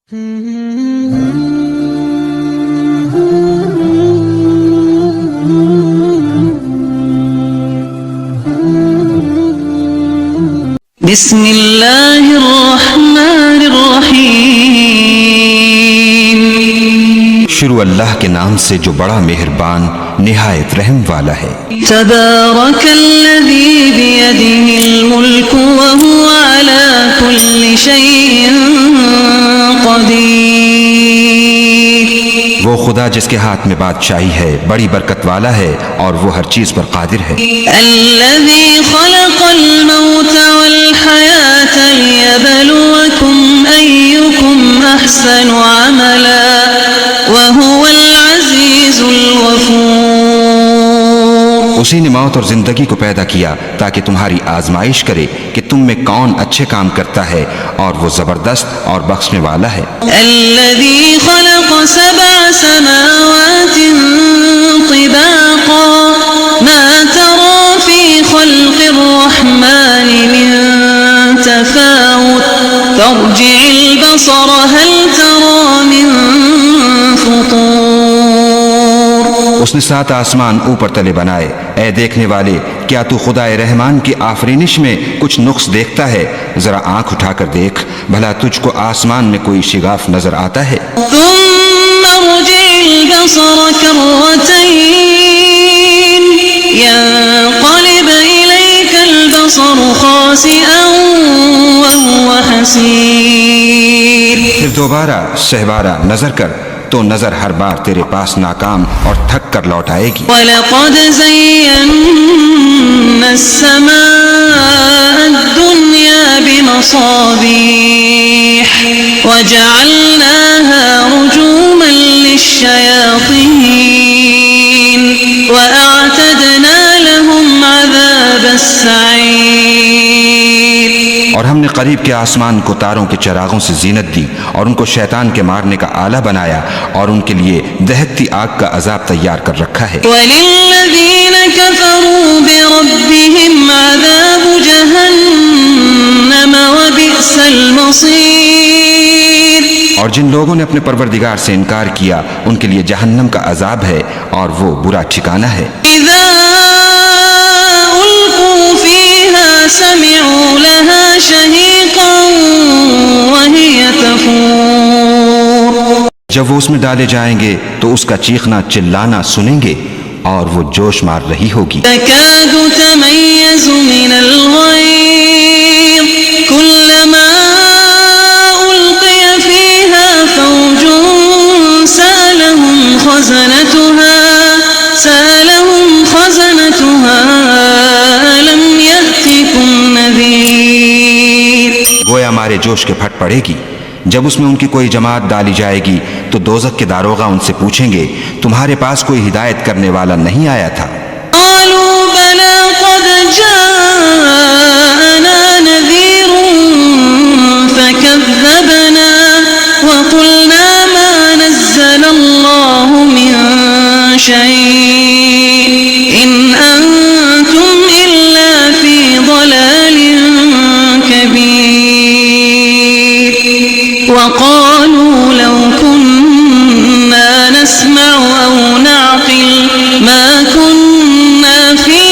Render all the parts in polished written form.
बिस्मिल्लाहिर्रहमानिर्रहीम। शुरू अल्लाह के नाम से जो बड़ा मेहरबान निहायत रहम वाला है। तबारकल्लज़ी बियदिहिल मुल्कु व हुवा अला कुल्लि शैइन क़दीर। वो खुदा जिसके हाथ में बादशाही है, बड़ी बरकत वाला है और वो हर चीज पर कादिर है। अल्लज़ी खलक़ल मौत वल हयात लियबलुवकुम अय्युकुम अहसनु अमला व हुवल अज़ीज़ुल गफ़ूर। उसी ने मौत और जिंदगी को पैदा किया ताकि तुम्हारी आजमाइश करे कि तुम में कौन अच्छे काम करता है, और वो जबरदस्त और बख्शने वाला है। अल्लज़ी खलक़ सबअ समावातिन तिबाक़ा मा तरा फ़ी ख़ल्क़िर रहमानि मिन तफ़ावुत फर्जि'ल बसर हल तरा मिन फ़ुतूर। उसने 7 आसमान ऊपर तले बनाए। ऐ देखने वाले, क्या तू खुदाए रहमान की आफरीनिश में कुछ नुक्स देखता है? जरा आंख उठाकर देख, भला तुझको आसमान में कोई शिगाफ नजर आता है? थुम्मा रुजि'ल बसर कर्रतैन यंक़लिब इलैकल बसर खासिअन व हुवा हसीर। फिर दोबारा सहबारा नजर कर तो नजर हर बार तेरे पास नाकाम और थक कर लौट आएगी। वलक़द ज़य्यन्ना अस्समाअ अद्दुन्या बिमसाबीह वजअलनाहा रुजूमन लिश्शयातीन वअअतदना लहुम अज़ाबस्सईर। और हमने करीब के आसमान को तारों के चिरागों से जीनत दी और उनको शैतान के मारने का आला बनाया और उनके लिए दहकती आग का अजाब तैयार कर रखा है। वलिल्लज़ीन कफ़रू बिरब्बिहिम अज़ाबु जहन्नम व बि'सल मसीर। और जिन लोगों ने अपने परवरदिगार से इनकार किया, उनके लिए जहन्नम का अजाब है और वो बुरा ठिकाना है। इज़ा उल्क़ू फ़ीहा समि'ू लहा शहीक़न व हिय तफ़ूर। जब वो उसमें डाले जाएंगे तो उसका चीखना चिल्लाना सुनेंगे और वो जोश मार रही होगी। तकादु तमय्यज़ु मिनल ग़यज़ कुल्लमा उल्क़िय फ़ीहा फ़ौजुन सालहुम ख़ज़नतुहा अलम यअतिकुम नज़ीर। गोया मारे जोश के फट पड़ेगी। जब उसमें उनकी कोई जमात डाली जाएगी तो दोज़ख के दारोगा उनसे पूछेंगे, तुम्हारे पास कोई हिदायत करने वाला नहीं आया था? क़ालू बला क़द जाअना नज़ीरुन फ़कज़्ज़बना व क़ुलना मा नज़्ज़लल्लाहु मिन शैइन इन अंतुम इल्ला फ़ी ضलालिन कबीर। वक़ालू लौ कुन्ना नस्मअु औ नअक़िल मा कुन्ना फ़ी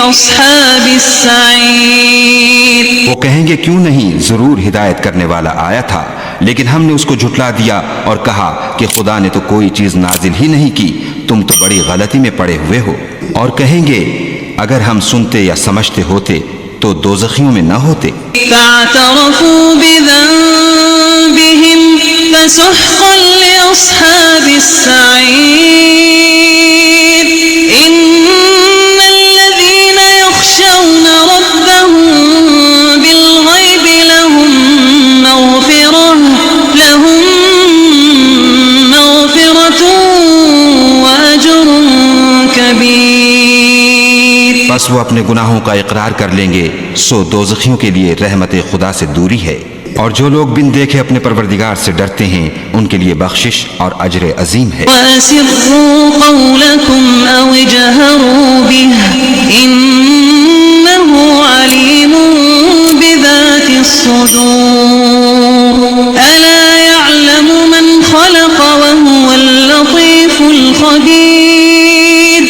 अस्हाबिस सईर। वो कहेंगे, क्यों नहीं, जरूर हिदायत करने वाला आया था, लेकिन हमने उसको झुटला दिया और कहा कि खुदा ने तो कोई चीज नाजिल ही नहीं की, तुम तो बड़ी गलती में पड़े हुए हो। और कहेंगे, अगर हम सुनते या समझते होते तो दोज़खियों में न होते। फ़अतरफ़ू बिज़ंबिहिम फ़सुह्क़न लिअस्हाबिस सईर। इन्नल्लज़ीन यख़शौन रब्बहुम बिल-ग़ैबि लहुम मग़फ़िरतुन व अज्रुन कबीर। बस वो अपने गुनाहों का इकरार कर लेंगे, सो दोज़खियों के लिए रहमत खुदा से दूरी है। और जो लोग बिन देखे अपने परवरदिगार से डरते हैं, उनके लिए बख्शिश और अजर अजीम है। वअसिर्रू क़ौलकुम औ इजहरू बिही इन्नहु अलीमुन बिज़ातिस सुदूर। ألا يعلم من خلق وهو اللطيف الخبير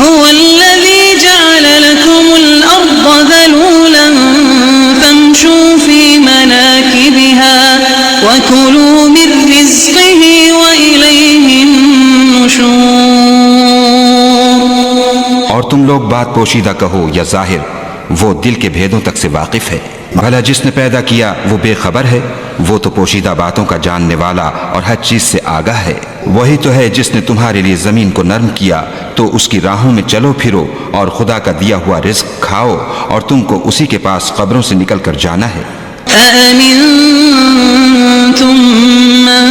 هو الذي جعل لكم الأرض ذلولا فامشوا في مناكبها وكلوا من رزقه وإليه النشور। और तुम लोग बात पोशीदा कहो या जाहिर, वो दिल के भेदों तक से वाकिफ है। भला जिसने पैदा किया वो बेखबर है? वो तो पोशीदा बातों का जानने वाला और हर चीज से आगाह है। वही तो है जिसने तुम्हारे लिए जमीन को नर्म किया तो उसकी राहों में चलो फिरो और खुदा का दिया हुआ रिज्क खाओ और तुमको उसी के पास कब्रों से निकल कर जाना है। أأمنتم من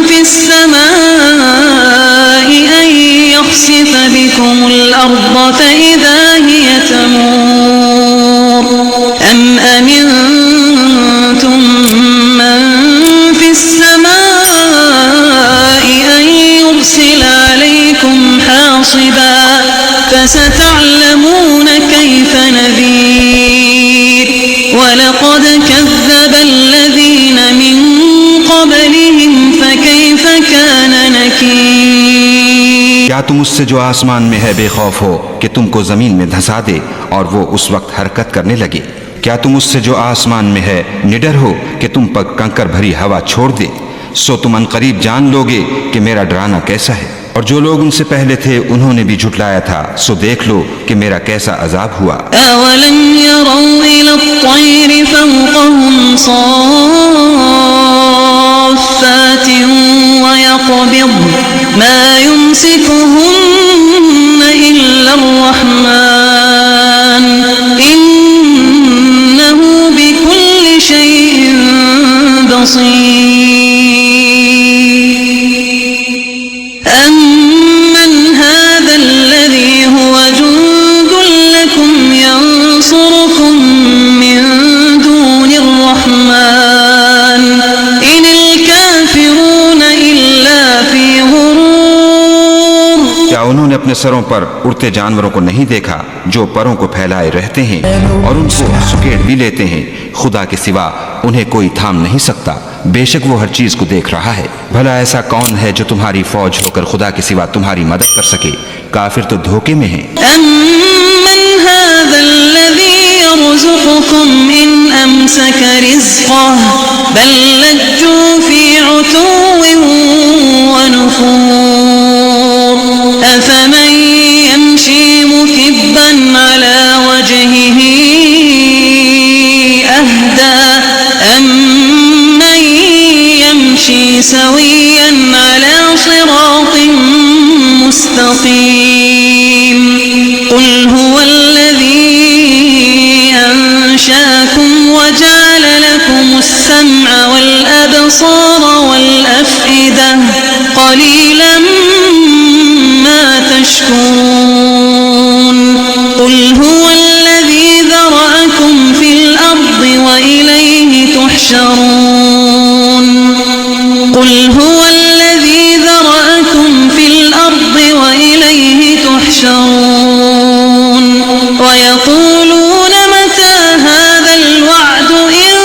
في السماء أن يخسف بكم الأرض فإذا هي تمور أم أمنتم من في السماء أن يرسل عليكم حاصبا فستعلمون كيف نذير ولقد كذب الذين من قبلهم فكيف كان نكير। क्या तुम उससे जो आसमान में है बेखौफ हो कि तुमको जमीन में धंसा दे और वो उस वक्त हरकत करने लगे? क्या तुम उससे जो आसमान में है निडर हो कि तुम पर कंकर भरी हवा छोड़ दे? सो तुम अनकरीब जान लोगे कि मेरा डराना कैसा है। और जो लोग उनसे पहले थे उन्होंने भी झुटलाया था, सो देख लो कि मेरा कैसा अजाब हुआ। अवलम यरौ इला त्तैर फौक़हुम साफ़्फ़ातिन वयक़बिज़ मा युमसिकुहुन्न इल्ला अर्रहमान इन्नहु बिकुल्लि शैइन बसीर। أمن هذا الذي هو جند لكم ينصركم من دون الرحمن إن الكافرون إلا في غرور। क्या उन्होंने अपने सरों पर उड़ते जानवरों को नहीं देखा जो परों को फैलाए रहते हैं और उनको सुकेड़ भी लेते हैं? खुदा के सिवा उन्हें कोई थाम नहीं सकता, बेशक वो हर चीज को देख रहा है। भला ऐसा कौन है जो तुम्हारी फौज होकर खुदा के सिवा तुम्हारी मदद कर सके? काफिर तो धोखे में हैं। अम्मन हाज़ल्लज़ी यरज़ुक़ुकुम इन अमसक रिज़क़ह बल लज्जू फ़ी उतुव्विन व नुफ़ूर अफ़मन यमशी मुकिब्बन अला वजहिही अहदा अम्मन यमशी सविय्यन अला सिरातिन मुस्तक़ीम। क़ुल हुवल्लज़ी अंशाकुम वजअल लकुमुस्सम्अ वल अबसार वल अफ़इदा क़लीलन मा तशकुरून। क़ुल हुवल्लज़ी ज़रअकुम फ़िल अर्दि व इलैहि तुहशरून। क़ुल हुवल्लज़ी ज़रअकुम फ़िल अर्दि व इलैहि तुहशरून। वयक़ूलून मता हाज़ल वअद इन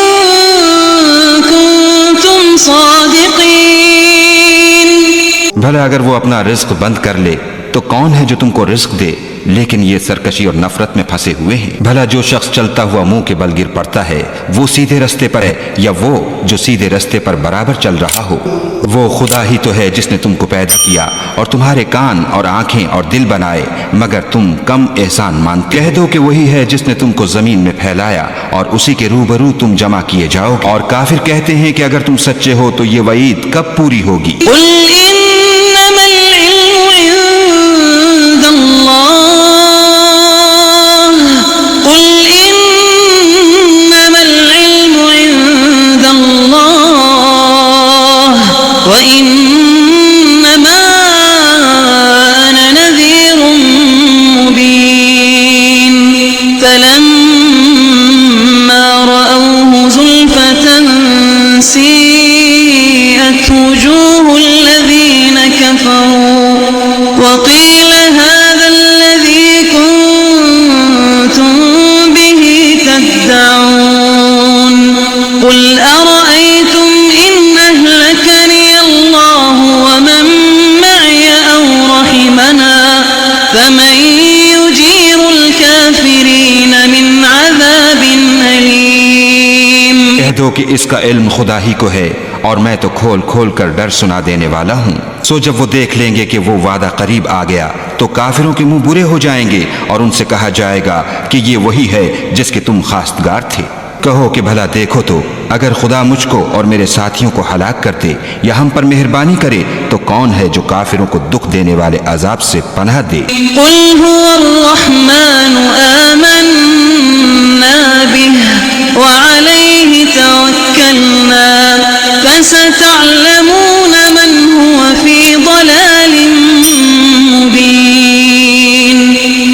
कुन्तुम सादिक़ीन। भला अगर वो अपना रिज्क बंद कर ले तो कौन है जो तुमको रिज्क दे? लेकिन ये सरकशी और नफरत में फंसे हुए हैं। भला जो शख्स चलता हुआ मुंह के बल गिर पड़ता है वो सीधे रास्ते पर है या वो जो सीधे रास्ते पर बराबर चल रहा हो? वो खुदा ही तो है जिसने तुमको पैदा किया और तुम्हारे कान और आंखें और दिल बनाए, मगर तुम कम एहसान मानते। कह दो कि वही है जिसने तुमको जमीन में फैलाया और उसी के रूबरू तुम जमा किए जाओगे। और काफिर कहते हैं कि अगर तुम सच्चे हो तो ये वईद कब पूरी होगी? वइन्नमा अना नज़ीरुम मुबीन। फलम्मा रअवहु ज़ुल्फ़तन सीअत वुजूहुल्लज़ीन कफ़रू वक़ील हाज़ा الذي كنتم به تدعون। قل أرأيتم إن दो कि इसका इल्म खुदा ही को है और मैं तो खोल खोल कर डर सुना देने वाला हूँ। सो जब वो देख लेंगे कि वो वादा करीब आ गया तो काफिरों के मुंह बुरे हो जाएंगे और उनसे कहा जाएगा कि ये वही है जिसके तुम खास्तगार थे। कहो कि भला देखो तो अगर खुदा मुझको और मेरे साथियों को हलाक करते या हम पर मेहरबानी करे तो कौन है जो काफिरों को दुख देने वाले अजाब से पनाह दे। कुल हुवल्रहमानु आमन्ना बिही व अलैहि तवक्कलना फसतअलमून मन हुव फी ضलालिन मुबीन।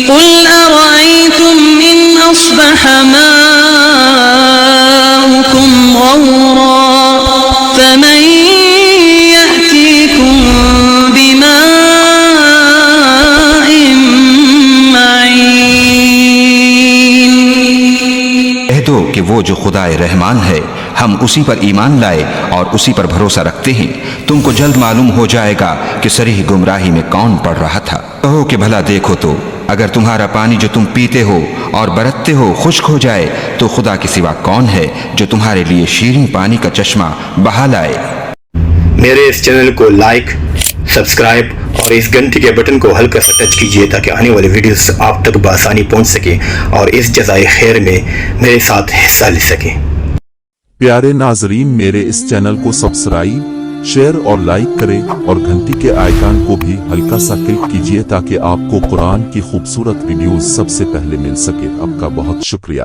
कुल अरअयतुम इन अस्बह فمن يأتيكم بماء معين। कह दो कि वो जो खुदाए रहमान है हम उसी पर ईमान लाए और उसी पर भरोसा रखते हैं। तुमको जल्द मालूम हो जाएगा कि सरीह गुमराही में कौन पड़ रहा था। कहो कि भला देखो तो अगर तुम्हारा पानी जो तुम पीते हो और बरतते हो खुश्क हो जाए तो खुदा के सिवा कौन है जो तुम्हारे लिए शीरीं पानी का चश्मा बहा लाए। मेरे इस चैनल को लाइक, सब्सक्राइब और इस घंटी के बटन को हल्का सा टच कीजिए ताकि आने वाले वीडियोस आप तक बआसानी पहुंच सके और इस जज़ाए खैर में मेरे साथ हिस्सा ले सकें। प्यारे नाजरीन, मेरे इस चैनल को सब्सक्राइब, शेयर और लाइक करें और घंटी के आइकन को भी हल्का सा क्लिक कीजिए ताकि आपको कुरान की खूबसूरत वीडियोस सबसे पहले मिल सके। आपका बहुत शुक्रिया।